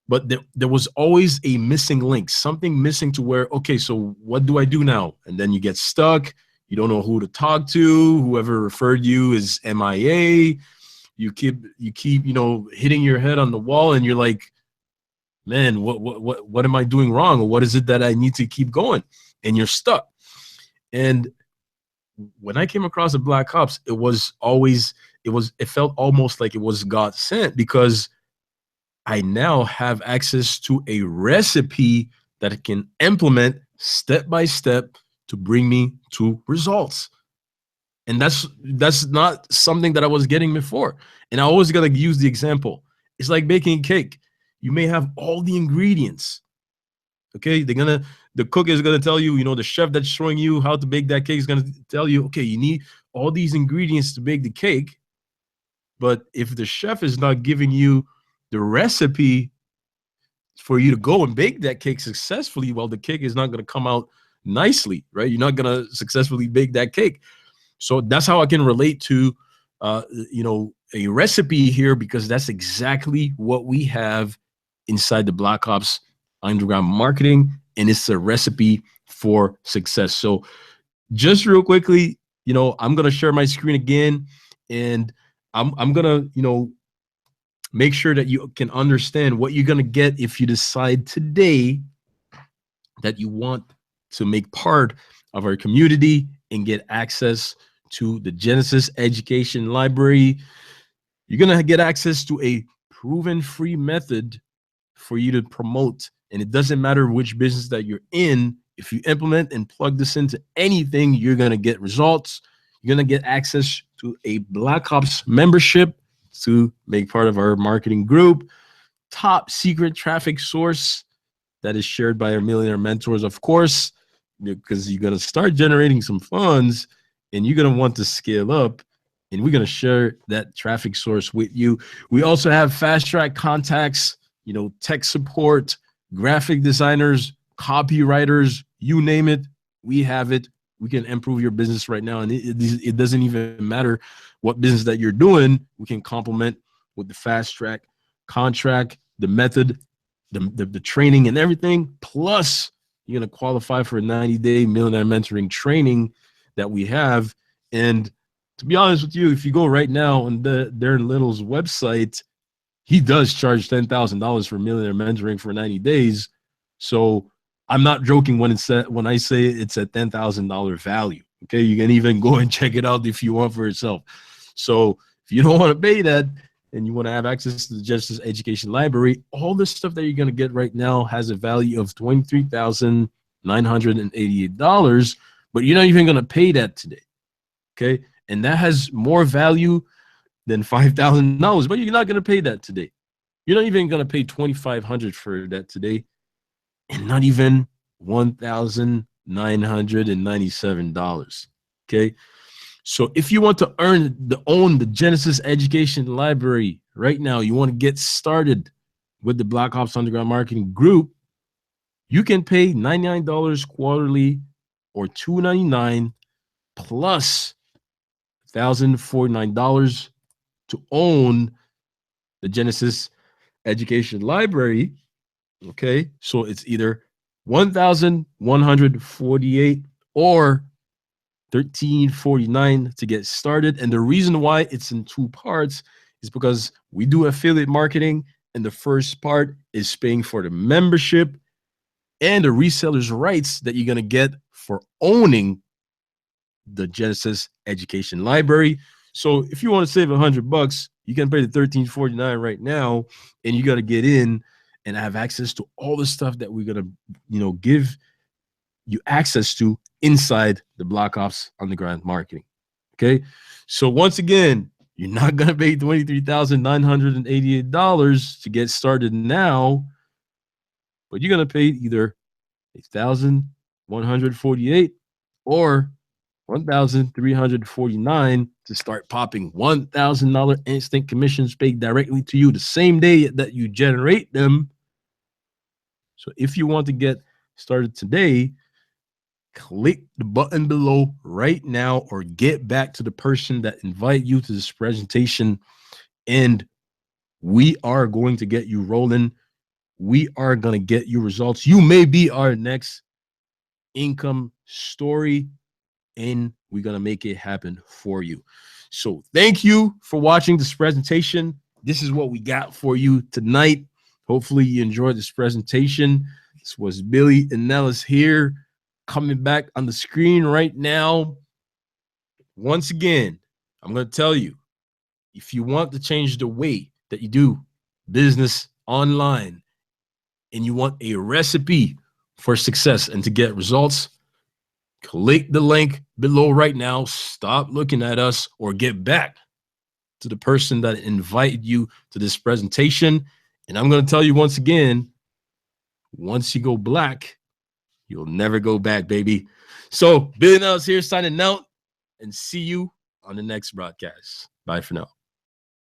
But there was always a missing link, something missing to where, okay, so what do I do now? And then you get stuck. You don't know who to talk to. Whoever referred you is MIA. You keep hitting your head on the wall, and you're like, man, what am I doing wrong? Or what is it that I need to keep going? And you're stuck. And when I came across the Black Ops, it felt almost like it was God sent, because I now have access to a recipe that I can implement step by step to bring me to results. And that's not something that I was getting before. And I always gotta use the example. It's like baking a cake. You may have all the ingredients. Okay, the cook is gonna tell you, the chef that's showing you how to bake that cake is gonna tell you, okay, you need all these ingredients to bake the cake. But if the chef is not giving you the recipe for you to go and bake that cake successfully, well, the cake is not gonna come out nicely, right? You're not gonna successfully bake that cake. So that's how I can relate to a recipe here, because that's exactly what we have inside the Black Ops underground marketing, and it's a recipe for success. So just real quickly, I'm gonna share my screen again, and I'm gonna make sure that you can understand what you're gonna get if you decide today that you want to make part of our community and get access to the Genesis Education Library. You're going to get access to a proven free method for you to promote. And it doesn't matter which business that you're in. If you implement and plug this into anything, you're going to get results. You're going to get access to a Black Ops membership to make part of our marketing group, top secret traffic source that is shared by our millionaire mentors, of course, because you're going to start generating some funds and you're going to want to scale up, and we're going to share that traffic source with you. We also have fast track contacts, tech support, graphic designers, copywriters, you name it, we have it. We can improve your business right now. And it doesn't even matter what business that you're doing. We can complement with the fast track contract, the method, the training and everything. Plus, you're going to qualify for a 90-day millionaire mentoring training that we have. And to be honest with you, if you go right now on Darren Little's website, he does charge $10,000 for millionaire mentoring for 90 days. So I'm not joking when I say it's a $10,000 value. Okay, you can even go and check it out if you want for yourself. So if you don't want to pay that and you want to have access to the Genesis Education Library, all the stuff that you're going to get right now has a value of $23,988, but you're not even going to pay that today. Okay, and that has more value than $5,000, but you're not going to pay that today. You're not even going to pay $2,500 for that today, and not even $1,997. Okay, so if you want to own the Genesis Education Library right now, you want to get started with the Black Ops Underground Marketing Group, you can pay $99 quarterly or $299 plus $1,049 to own the Genesis Education Library. Okay, so it's either $1,148 or $13.49 to get started. And the reason why it's in 2 parts is because we do affiliate marketing, and the first part is paying for the membership and the reseller's rights that you're going to get for owning the Genesis Education Library. So if you want to save $100, you can pay the $13.49 right now, and you got to get in and have access to all the stuff that we're going to, give you access to inside the Block Ops Underground Marketing. Okay. So once again, you're not going to pay $23,988 to get started now, but you're going to pay either $8,148 or $1,349 to start popping $1,000 instant commissions paid directly to you the same day that you generate them. So if you want to get started today, click the button below right now, or get back to the person that invited you to this presentation, and we are going to get you rolling. We are going to get you results. You may be our next income story, and we're going to make it happen for you. So thank you for watching this presentation. This is what we got for you tonight. Hopefully you enjoyed this presentation. This was Billy and Nellis here, coming back on the screen right now. Once again, I'm going to tell you, if you want to change the way that you do business online, and you want a recipe for success and to get results, click the link below right now. Stop looking at us, or get back to the person that invited you to this presentation. And I'm going to tell you once again, once you go black, you'll never go back, baby. So Billy Nellis here signing out, and see you on the next broadcast. Bye for now.